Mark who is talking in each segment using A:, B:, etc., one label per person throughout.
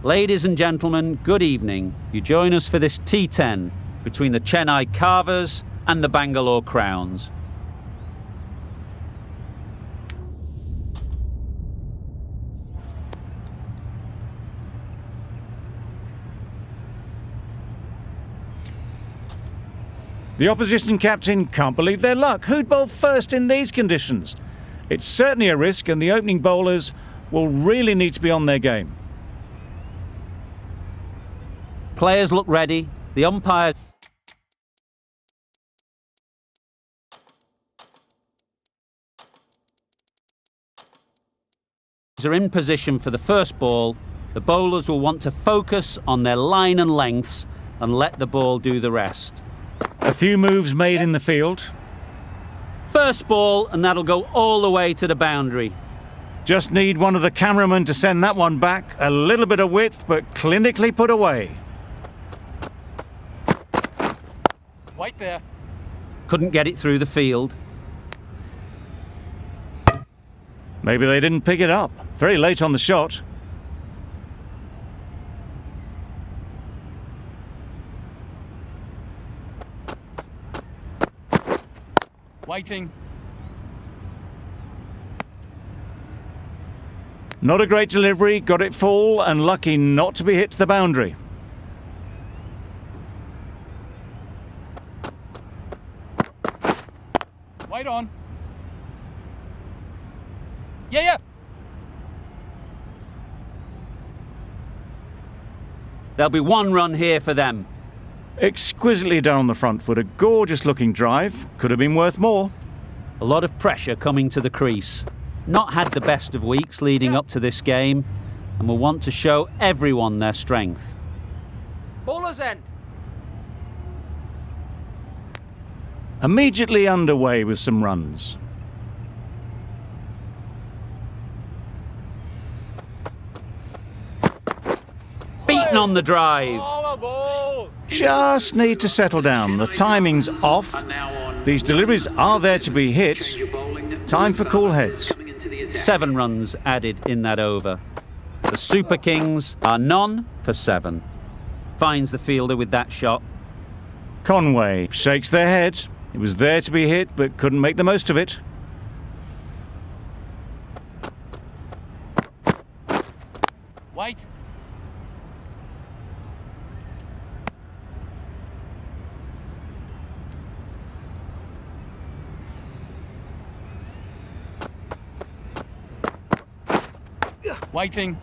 A: Ladies and gentlemen, good evening. You join us for this T10 between the Chennai Carvers and the Bangalore Crowns.
B: The opposition captain can't believe their luck. Who'd bowl first in these conditions? It's certainly a risk, and the opening bowlers will really need to be on their game.
A: Players look ready. The umpires are in position for the first ball. The bowlers will want to focus on their line and lengths and let the ball do the rest.
B: A few moves made in the field.
A: First ball, and that'll go all the way to the boundary.
B: Just need one of the cameramen to send that one back. A little bit of width, but clinically put away.
C: White there.
A: Couldn't get it through the field.
B: Maybe they didn't pick it up. Very late on the shot.
C: Waiting.
B: Not a great delivery, got it full and lucky not to be hit to the boundary.
C: Wait on. Yeah.
A: There'll be one run here for them.
B: Exquisitely done on the front foot. A gorgeous looking drive. Could have been worth more.
A: A lot of pressure coming to the crease. Not had the best of weeks leading up to this game, and will want to show everyone their strength.
C: Bowler's end.
B: Immediately underway with some runs.
A: Beaten on the drive.
B: Just need to settle down. The timing's off. These deliveries are there to be hit. Time for cool heads.
A: 7 runs added in that over. The Super Kings are none for 7. Finds the fielder with that shot.
B: Conway shakes their head. It was there to be hit, but couldn't make the most of it.
C: Wait. Waiting.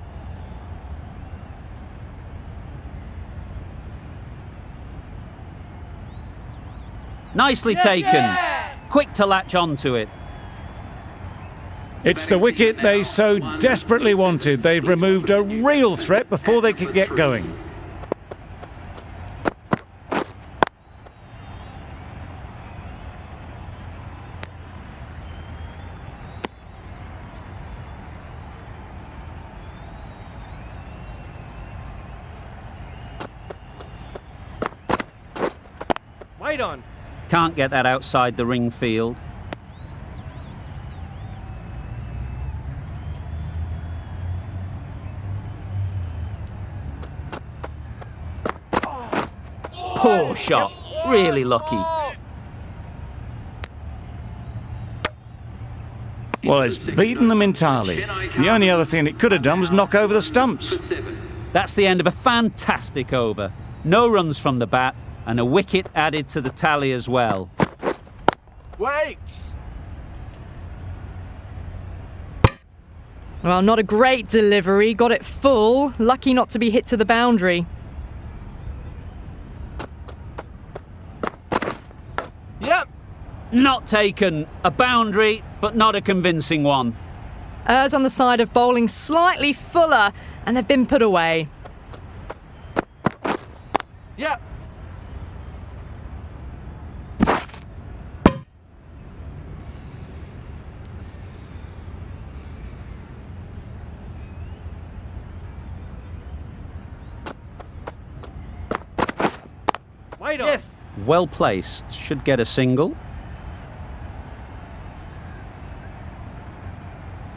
A: Nicely taken. Quick to latch onto it.
B: It's the wicket they so desperately wanted. They've removed a real threat before they could get going.
C: Wait on.
A: Can't get that outside the ring field. Poor shot. Really lucky.
B: Well, it's beaten them entirely. The only other thing it could have done was knock over the stumps.
A: That's the end of a fantastic over. No runs from the bat, and a wicket added to the tally as well.
C: Wait!
D: Well, not a great delivery. Got it full. Lucky not to be hit to the boundary.
C: Yep.
A: Not taken. A boundary, but not a convincing one.
D: Errs on the side of bowling slightly fuller, and they've been put away.
C: Yep. Wait on. Yes.
A: Well placed. Should get a single.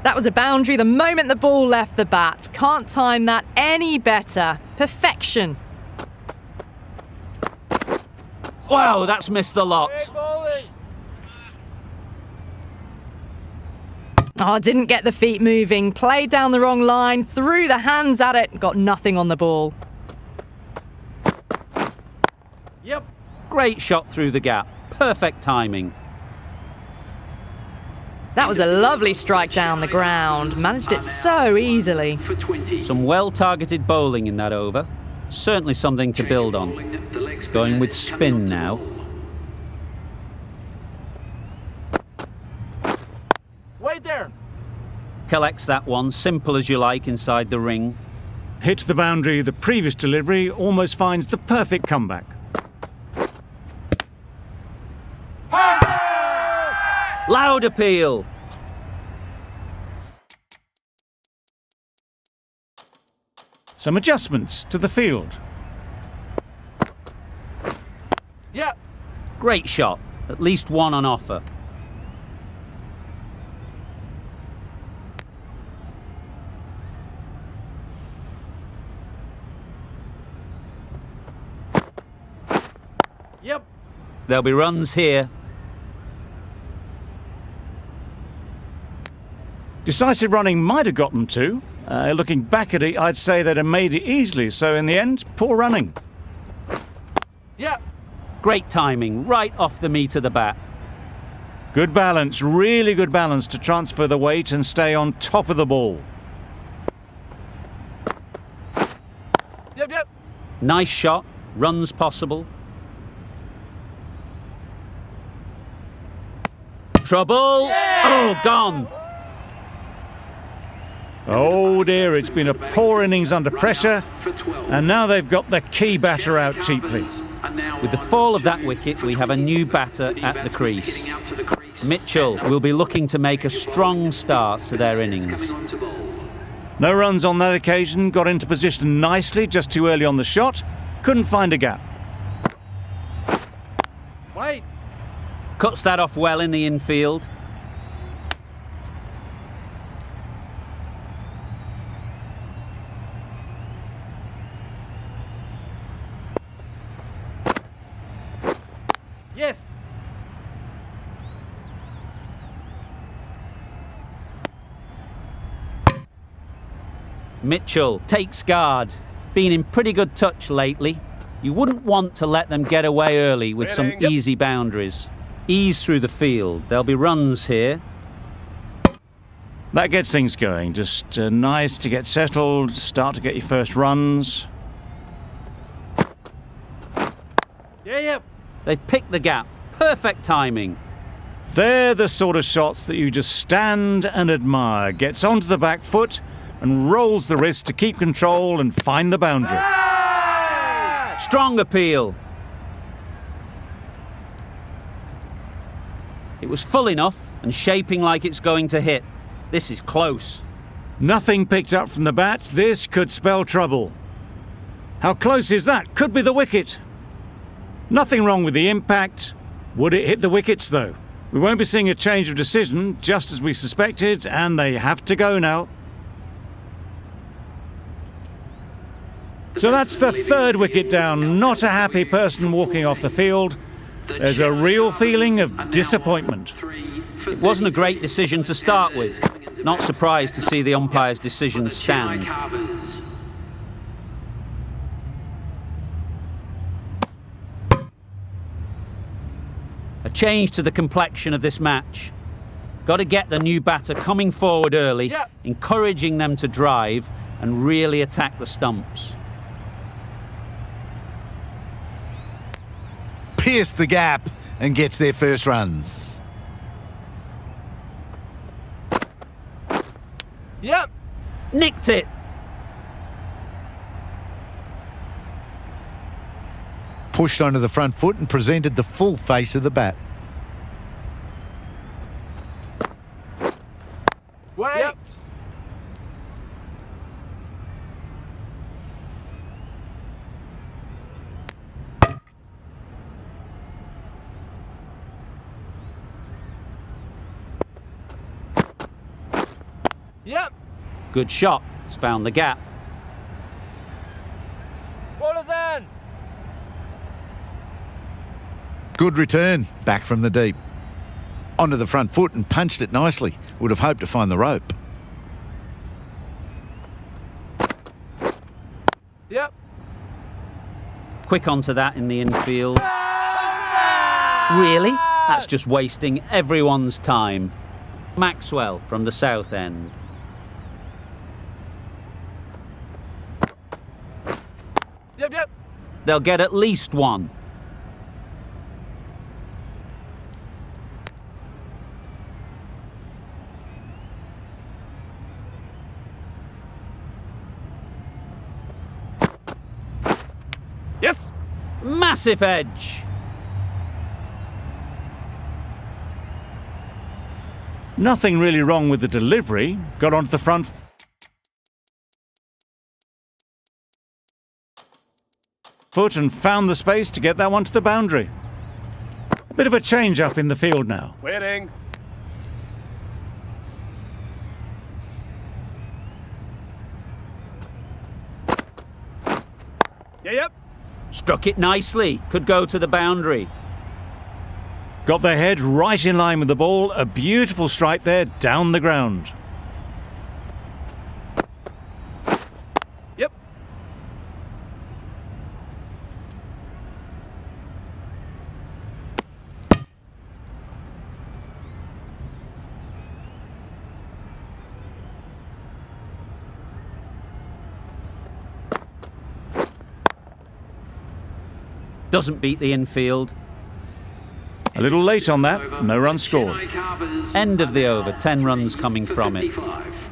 D: That That was a boundary the moment the ball left the bat. Can't time that any better. Perfection.
A: Wow, that's missed the lot.
D: Oh, didn't get the feet moving. Played down the wrong line. Threw the hands at it. Got nothing on the ball.
C: Yep.
A: Great shot through the gap. Perfect timing.
D: That was a lovely strike down the ground. Managed it so easily.
A: Some well-targeted bowling in that over. Certainly something to build on. Going with spin now.
C: Wait there.
A: Collects that one, simple as you like, inside the ring.
B: Hits the boundary the previous delivery, almost finds the perfect comeback.
A: Loud appeal.
B: Some adjustments to the field.
C: Yep.
A: Great shot. At least one on offer.
C: Yep.
A: There'll be runs here.
B: Decisive running might have got them two. Looking back at it, I'd say they'd have made it easily, so in the end, poor running.
C: Yep.
A: Great timing, right off the meat of the bat.
B: Good balance, really good balance to transfer the weight and stay on top of the ball.
C: Yep. Yep.
A: Nice shot, runs possible. Trouble! Oh, gone!
B: Oh dear, it's been a poor innings under pressure, and now they've got the key batter out cheaply.
A: With the fall of that wicket, we have a new batter at the crease. Mitchell will be looking to make a strong start to their innings.
B: No runs on that occasion, got into position nicely, just too early on the shot, couldn't find a gap.
C: Wait.
A: Cuts that off well in the infield.
C: Yes.
A: Mitchell takes guard. Been in pretty good touch lately. You wouldn't want to let them get away early with some easy boundaries. Ease through the field. There'll be runs here.
B: That gets things going, just nice to get settled, start to get your first runs.
C: Yep.
A: They've picked the gap. Perfect timing.
B: They're the sort of shots that you just stand and admire. Gets onto the back foot and rolls the wrist to keep control and find the boundary.
A: Strong appeal. It was full enough and shaping like it's going to hit. This is close.
B: Nothing picked up from the bat. This could spell trouble. How close is that? Could be the wicket. Nothing wrong with the impact. Would it hit the wickets, though? We won't be seeing a change of decision, just as we suspected, and they have to go now. So that's the third wicket down. Not a happy person walking off the field. There's a real feeling of disappointment.
A: It wasn't a great decision to start with. Not surprised to see the umpire's decision stand. A change to the complexion of this match. Got to get the new batter coming forward early, encouraging them to drive and really attack the stumps.
E: Pierce the gap and gets their first runs.
C: Yep.
A: Nicked it.
E: Pushed onto the front foot and presented the full face of the bat.
C: Wait. Yep. Yep.
A: Good shot. It's found the gap.
C: Ballers in.
E: Good return, back from the deep. Onto the front foot and punched it nicely. Would have hoped to find the rope.
C: Yep.
A: Quick onto that in the infield. Really? That's just wasting everyone's time. Maxwell from the south end.
C: Yep, yep.
A: They'll get at least one.
C: Yes.
A: Massive edge.
B: Nothing really wrong with the delivery. Got onto the front foot and found the space to get that one to the boundary. A bit of a change up in the field now.
C: Waiting. Yeah, yep.
A: Struck it nicely. Could go to the boundary.
B: Got their head right in line with the ball. A beautiful strike there down the ground.
C: Yep.
A: Doesn't beat the infield.
B: A little late on that. No run scored.
A: End of the over. 10 runs coming from it.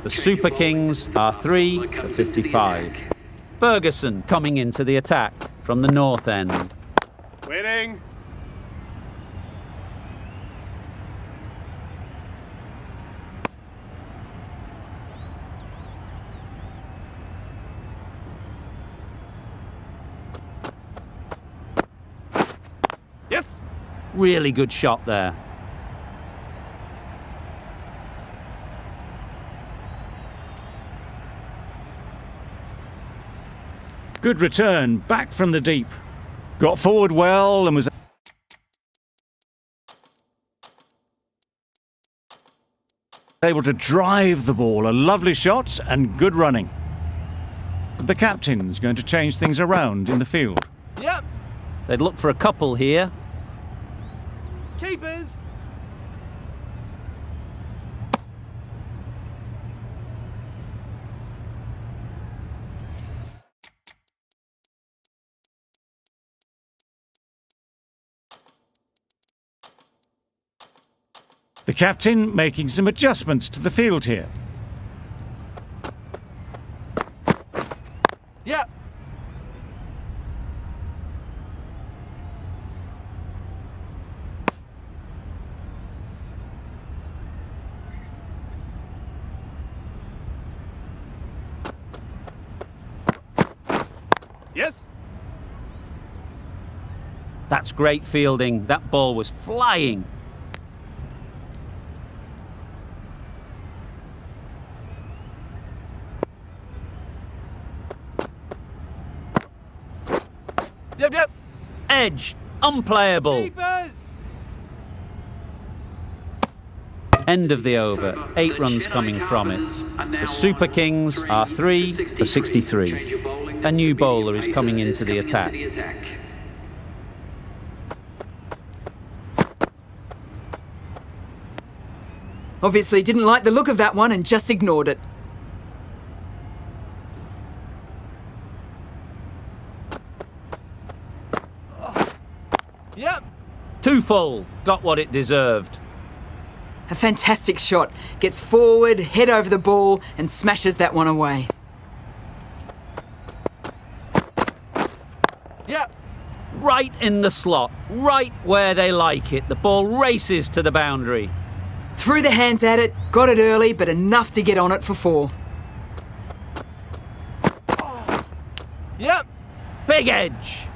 A: The Super Kings are 3 for 55. Ferguson coming into the attack from the north end.
C: Waiting. Yes.
A: Really good shot there.
B: Good return, back from the deep. Got forward well and was able to drive the ball. A lovely shot and good running. The captain's going to change things around in the field.
C: Yep.
A: They'd look for a couple here.
C: Keepers.
B: The captain making some adjustments to the field here.
C: Yep. Yes.
A: That's great fielding. That ball was flying.
C: Yep, yep.
A: Edge. Unplayable.
C: Keepers.
A: End of the over. 8 runs coming from it. The Super Kings are 3 for 63. A new bowler is coming into the attack.
F: Obviously didn't like the look of that one and just ignored it.
C: Yep.
A: Too full. Got what it deserved.
F: A fantastic shot. Gets forward, head over the ball and smashes that one away.
C: Yep.
A: Right in the slot. Right where they like it. The ball races to the boundary.
F: Threw the hands at it, got it early, but enough to get on it for 4.
C: Yep.
A: Big edge.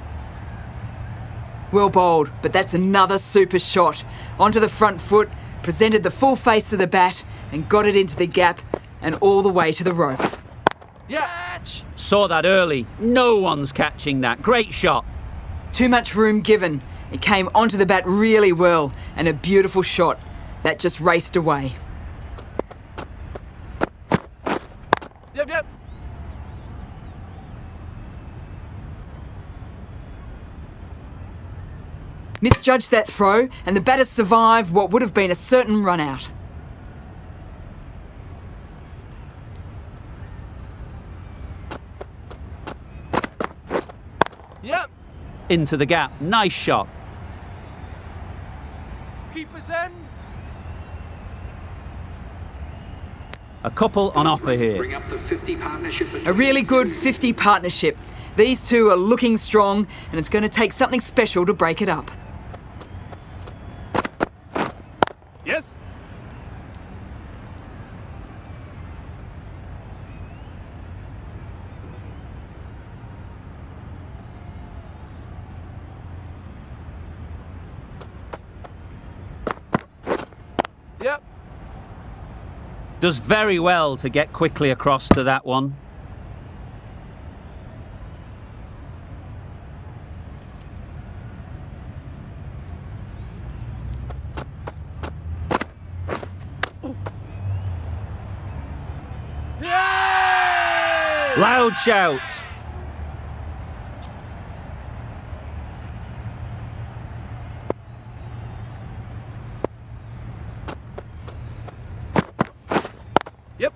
F: Well bowled, but that's another super shot. Onto the front foot, presented the full face of the bat and got it into the gap. and all the way to the rope.
C: Yeah.
A: Saw that early. No one's catching that. Great shot.
F: Too much room given. It came onto the bat really well, and a beautiful shot that just raced away.
C: Yep.
F: Misjudged that throw, and the batter survived what would have been a certain run out.
C: Yep.
A: Into the gap. Nice shot.
C: Keeper's end.
A: A couple on offer here.
G: Bring up the 50 partnership.
F: A really good 50 partnership. These two are looking strong, and it's going to take something special to break it up.
C: Yes. Yep.
A: Does very well to get quickly across to that one. Loud shout.
C: Yep.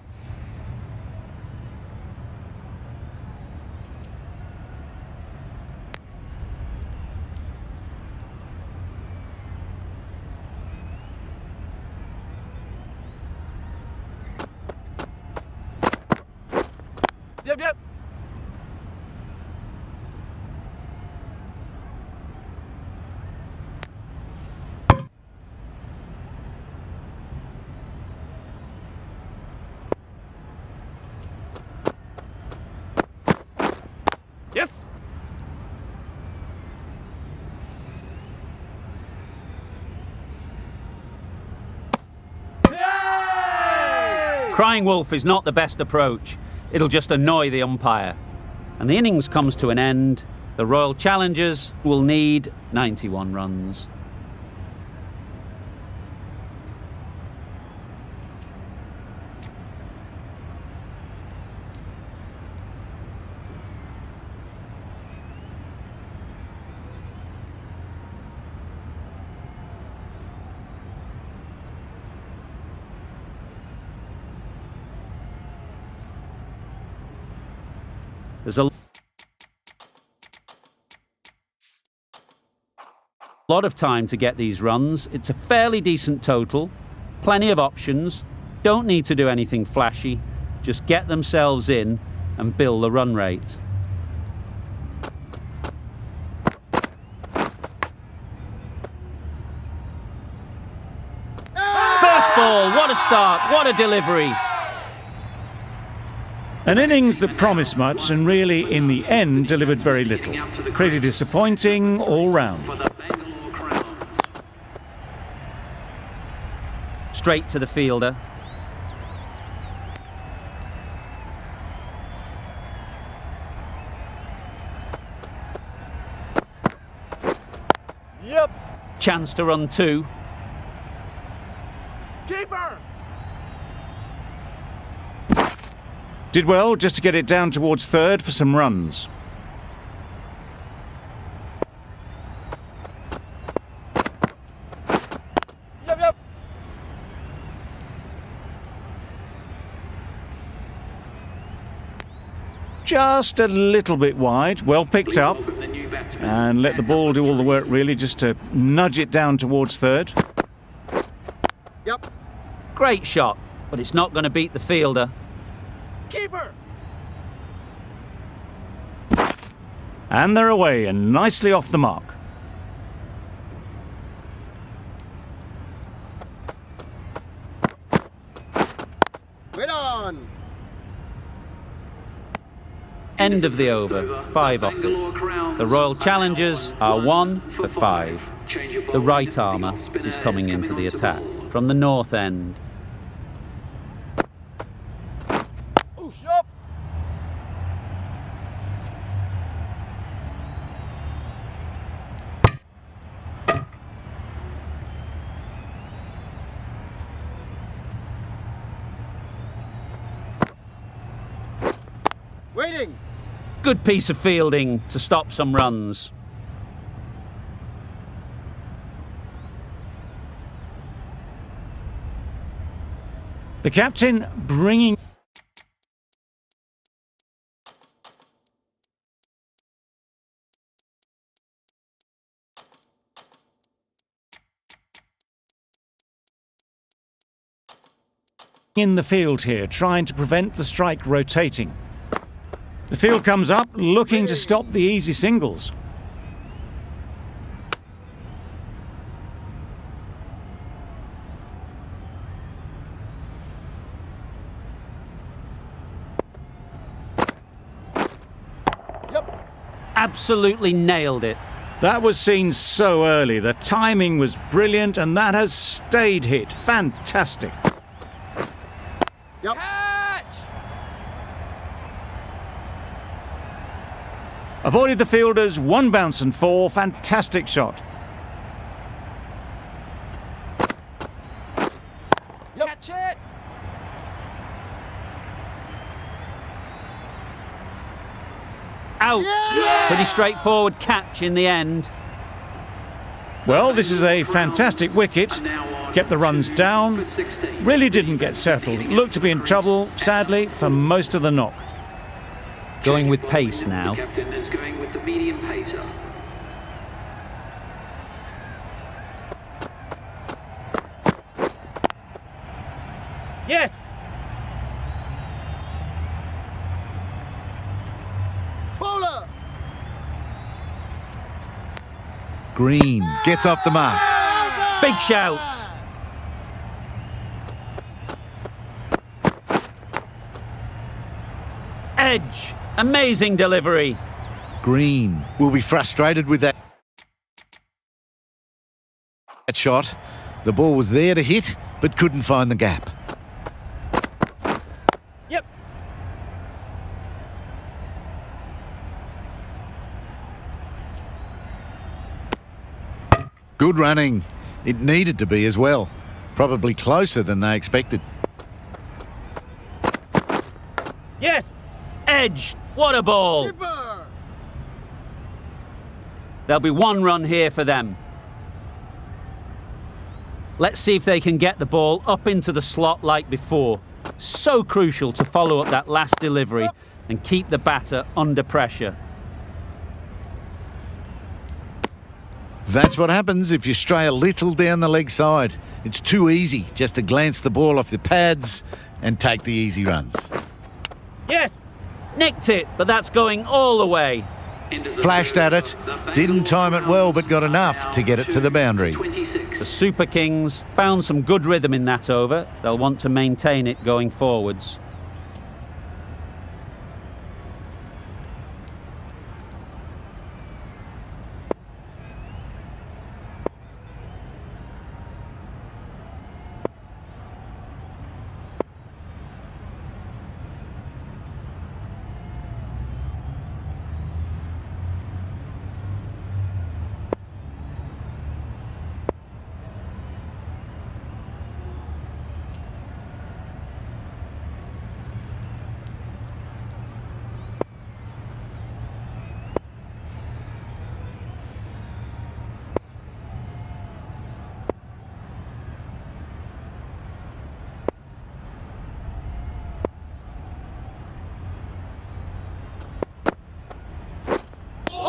C: Yep. Yes.
A: Crying wolf is not the best approach. It'll just annoy the umpire. And the innings comes to an end. The Royal Challengers will need 91 runs. There's a lot of time to get these runs. It's a fairly decent total. Plenty of options. Don't need to do anything flashy. Just get themselves in and build the run rate. First ball, what a start, what a delivery.
B: An innings that promised much and really, in the end, delivered very little. Pretty disappointing all round.
G: For the Bangalore Crowns.
A: Straight to the fielder.
C: Yep.
A: Chance to run two.
C: Keeper.
B: Did well just to get it down towards third for some runs.
C: Yep.
B: Just a little bit wide, well picked up,
G: From the new batsman.
B: and let the ball do all the work really, just to nudge it down towards third.
C: Yep.
A: Great shot, but it's not going to beat the fielder.
C: Keeper.
B: And they're away and nicely off the mark.
C: Wait on.
A: End of the over, 5 off it. The Royal Challengers are 1 for 5. The right armour is coming into the attack from the north end.
C: Waiting.
A: Good piece of fielding to stop some runs.
B: The captain bringing in the field here, trying to prevent the strike rotating. The field comes up, looking to stop the easy singles.
C: Yep.
A: Absolutely nailed it.
B: That was seen so early. The timing was brilliant, and that has stayed hit. Fantastic.
C: Yep.
B: Avoided the fielders, 1 bounce and 4. Fantastic shot.
C: Yep. Catch it.
A: Out.
C: Yeah!
A: Pretty straightforward catch in the end.
B: Well, this is a fantastic wicket. Kept the runs down. Really didn't get settled. Looked to be in trouble, sadly, for most of the knock.
A: Going with pace now.
G: The captain is going with the medium pacer.
C: Yes. Bowler.
E: Green gets off the mark.
A: Big shout. Edge. Amazing delivery.
E: Green will be frustrated with that shot. The ball was there to hit, but couldn't find the gap.
C: Yep.
E: Good running. It needed to be as well. Probably closer than they expected.
C: Yes.
A: Edge. What a ball.
C: Keeper.
A: There'll be 1 run here for them. Let's see if they can get the ball up into the slot like before. So crucial to follow up that last delivery and keep the batter under pressure.
E: That's what happens if you stray a little down the leg side. It's too easy just to glance the ball off the pads and take the easy runs.
C: Yes.
A: Nicked it, but that's going all the way.
E: Flashed at it, didn't time it well, but got enough to get it to the boundary.
A: The Super Kings found some good rhythm in that over. They'll want to maintain it going forwards.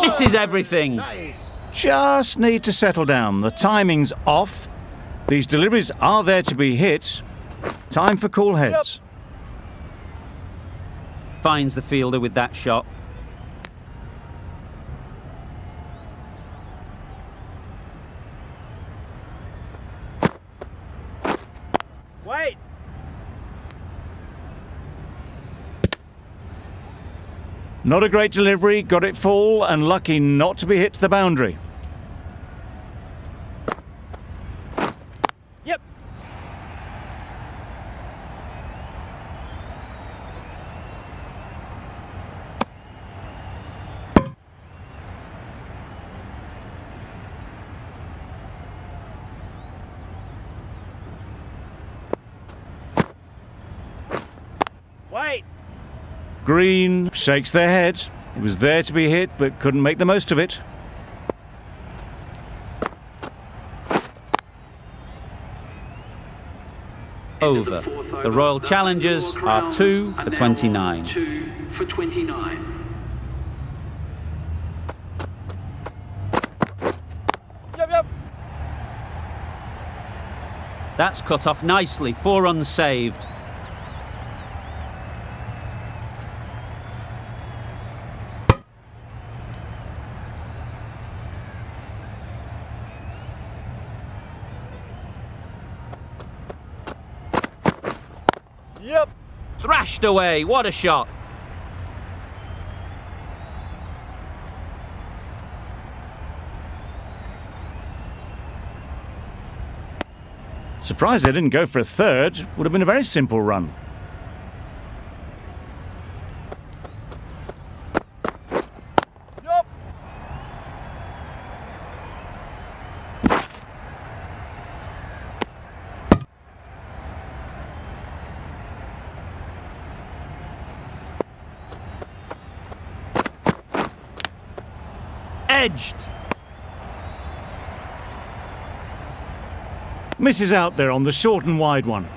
A: Misses everything.
C: Nice.
B: Just need to settle down. The timing's off. These deliveries are there to be hit. Time for cool heads.
A: Finds the fielder with that shot.
C: Wait.
B: Not a great delivery, got it full and lucky not to be hit to the boundary.
C: Yep. Wait.
B: Green shakes their head. It was there to be hit, but couldn't make the most of it.
A: Over. The Royal Challengers are 2 for 29.
G: 2 for 29.
C: Yep.
A: That's cut off nicely, 4 runs saved.
C: Yep.
A: Thrashed away, what a shot.
B: Surprised they didn't go for a third. Would have been a very simple run.
C: Yep.
A: Edged.
B: Misses out there on the short and wide one.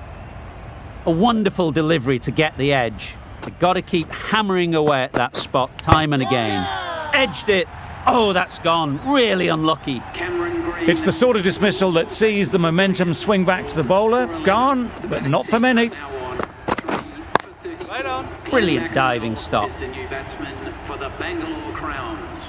A: A wonderful delivery to get the edge. They've got to keep hammering away at that spot time and again. Edged it. Oh, that's gone. Really unlucky.
G: Cameron Green.
B: It's the sort of dismissal that sees the momentum swing back to the bowler. Gone, but not for many.
G: Now on 3 for 30.
C: Right on.
A: Brilliant diving stop.
G: Is the new batsman for the Bangalore Crowns.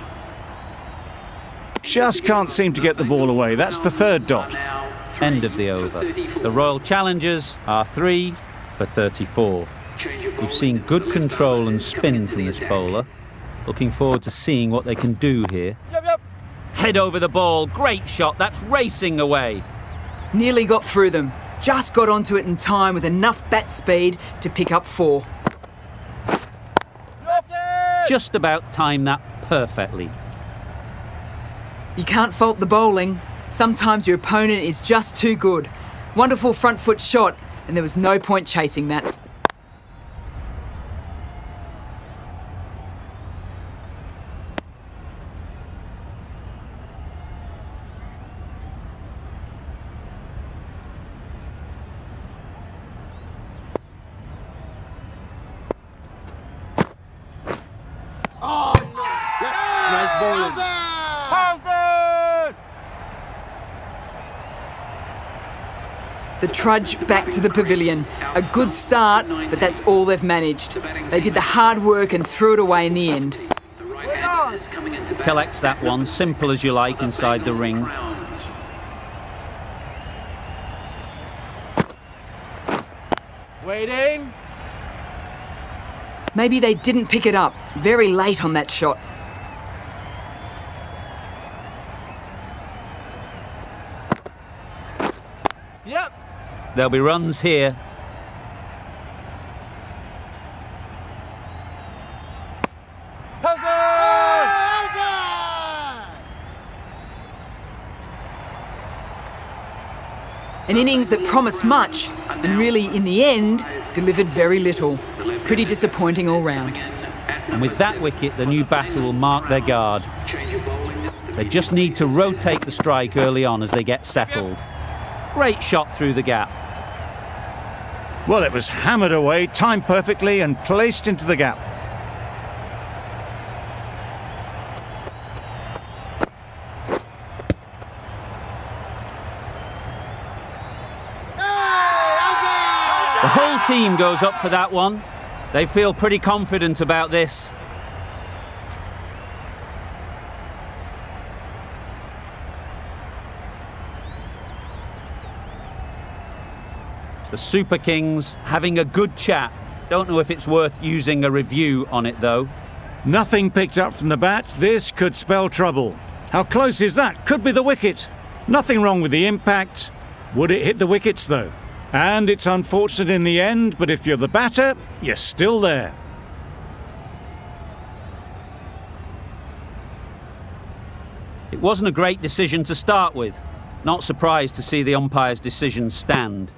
B: Just can't seem to get the ball away. That's the third dot.
G: Now
A: End of the over. The Royal Challengers are 3 for 34. We've seen good control and spin from this bowler. Looking forward to seeing what they can do here.
C: Yep.
A: Head over the ball, great shot, that's racing away.
F: Nearly got through them. Just got onto it in time with enough bat speed to pick up 4.
A: Just about timed that perfectly.
F: You can't fault the bowling. Sometimes your opponent is just too good. Wonderful front foot shot, and there was no point chasing that.
C: Nice bowling.
F: The trudge back to the pavilion. A good start, but that's all they've managed. They did the hard work and threw it away in the end.
G: The right-hander is coming into bat.
A: Collects that one, simple as you like, inside the ring.
G: Crowns.
C: Waiting.
F: Maybe they didn't pick it up. Very late on that shot.
C: Yep.
A: There'll be runs here.
F: An innings that promised much, and really, in the end, delivered very little. Pretty disappointing all round.
A: And with that wicket, the new batter will mark their guard.
G: Change of bowling.
A: They just need to rotate the strike early on as they get settled. Great shot through the gap.
B: Well, it was hammered away, timed perfectly and placed into the gap.
A: The whole team goes up for that one. They feel pretty confident about this. The Super Kings having a good chat. Don't know if it's worth using a review on it though.
B: Nothing picked up from the bat. This could spell trouble. How close is that? Could be the wicket. Nothing wrong with the impact. Would it hit the wickets though? And it's unfortunate in the end, but if you're the batter, you're still there.
A: It wasn't a great decision to start with. Not surprised to see the umpire's decision stand.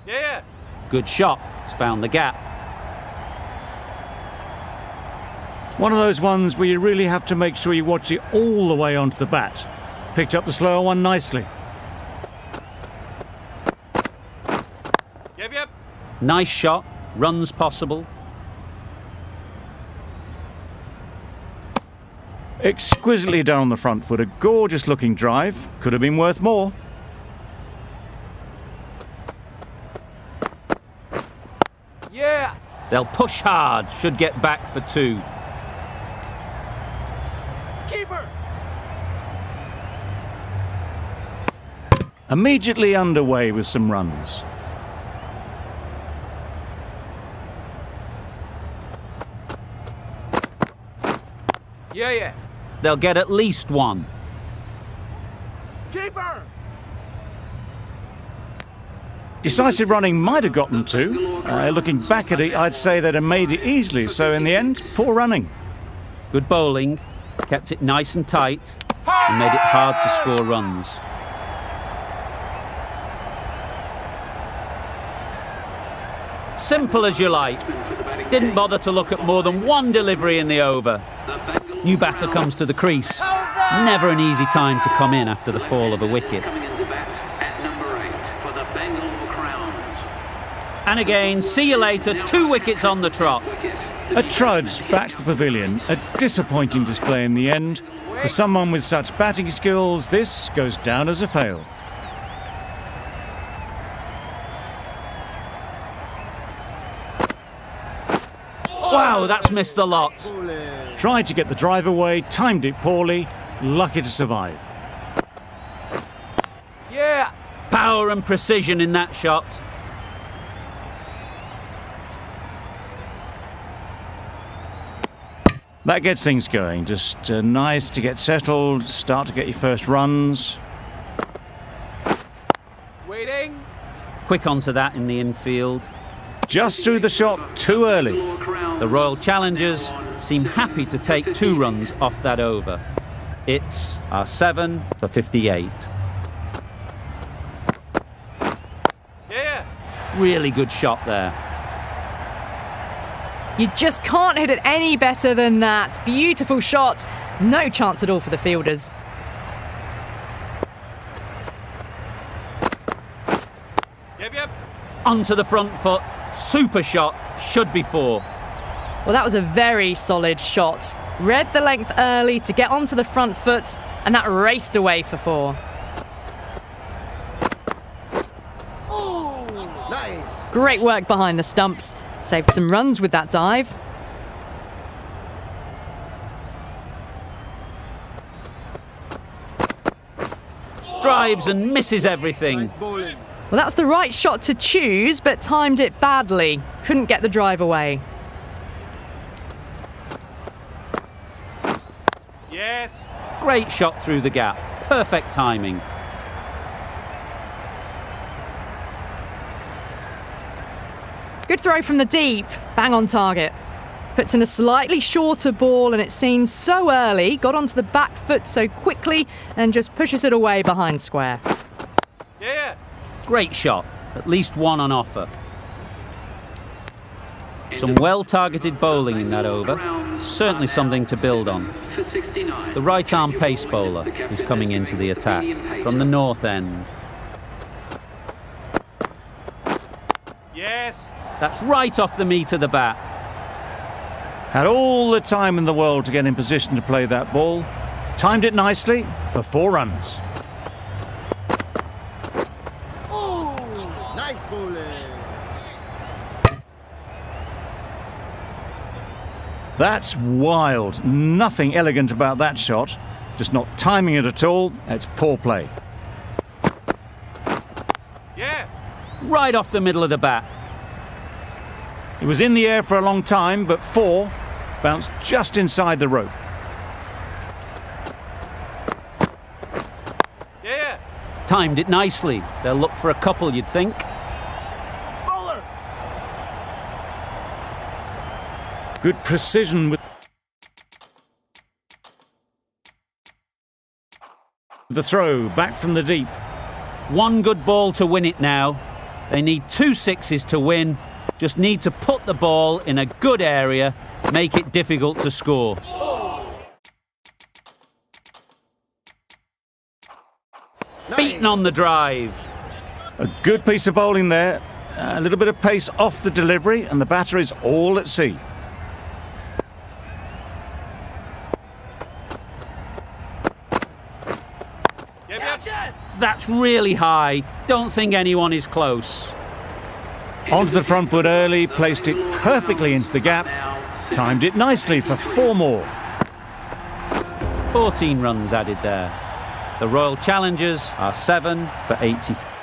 C: Yeah.
A: Good shot. It's found the gap.
B: One of those ones where you really have to make sure you watch it all the way onto the bat. Picked up the slower one nicely.
C: Yep.
A: Nice shot, runs possible.
B: Exquisitely done on the front foot. A gorgeous looking drive. Could have been worth more.
C: Yeah.
A: They'll push hard, should get back for 2.
C: Keeper.
B: Immediately underway with some runs.
C: Yeah.
A: They'll get at least 1.
C: Keeper.
B: Decisive running might have got them 2. Looking back at it, I'd say they'd have made it easily. So in the end, poor running.
A: Good bowling, kept it nice and tight, and made it hard to score runs. Simple as you like. Didn't bother to look at more than 1 delivery in the over. New batter comes to the crease. Never an easy time to come in after the fall of a wicket.
G: Coming into bat at number 8 for the Bangalore Crowns.
A: And again, see you later, 2 wickets on the trot.
B: A trudge back to the pavilion. A disappointing display in the end. For someone with such batting skills, this goes down as a fail.
A: Wow, that's missed the lot.
B: Tried to get the drive away, timed it poorly, lucky to survive.
C: Yeah.
A: Power and precision in that shot.
B: That gets things going. Just nice to get settled, start to get your first runs.
C: Waiting.
A: Quick onto that in the infield.
B: Just threw the shot too early.
A: The Royal Challengers seem happy to take 2 runs off that over. It's our 7 for 58.
C: Yeah.
A: Really good shot there.
D: You just can't hit it any better than that. Beautiful shot. No chance at all for the fielders.
C: Yep.
A: Onto the front foot. Super shot. Should be 4.
D: Well, that was a very solid shot. Read the length early to get onto the front foot, and that raced away for 4.
C: Nice.
D: Great work behind the stumps. Saved some runs with that dive.
A: Drives and misses everything.
C: Bowling.
D: Well, that was the right shot to choose, but timed it badly. Couldn't get the drive away.
C: Yes.
A: Great shot through the gap. Perfect timing.
D: Good throw from the deep. Bang on target. Puts in a slightly shorter ball, and it's seen so early. Got onto the back foot so quickly and just pushes it away behind square.
C: Yeah.
A: Great shot. At least 1 on offer. Some well-targeted bowling in that over. Certainly something to build on. The right-arm pace bowler is coming into the attack from the north end.
C: Yes.
A: That's right off the meat of the bat.
B: Had all the time in the world to get in position to play that ball. Timed it nicely for 4 runs.
C: Nice bowling.
B: That's wild. Nothing elegant about that shot. Just not timing it at all. It's poor play.
C: Yeah.
A: Right off the middle of the bat.
B: It was in the air for a long time, but 4 bounced just inside the rope.
C: Yeah.
A: Timed it nicely. They'll look for a couple, you'd think.
C: Bowler.
B: Good precision with the throw back from the deep.
A: 1 good ball to win it now. They need 2 sixes to win. Just need to put the ball in a good area, make it difficult to score. Beaten on the drive.
B: A good piece of bowling there. A little bit of pace off the delivery, and the batter is all at sea.
A: That's really high. Don't think anyone is close.
B: Onto the front foot early, placed it perfectly into the gap, timed it nicely for 4 more.
A: 14 runs added there. The Royal Challengers are 7 for 83.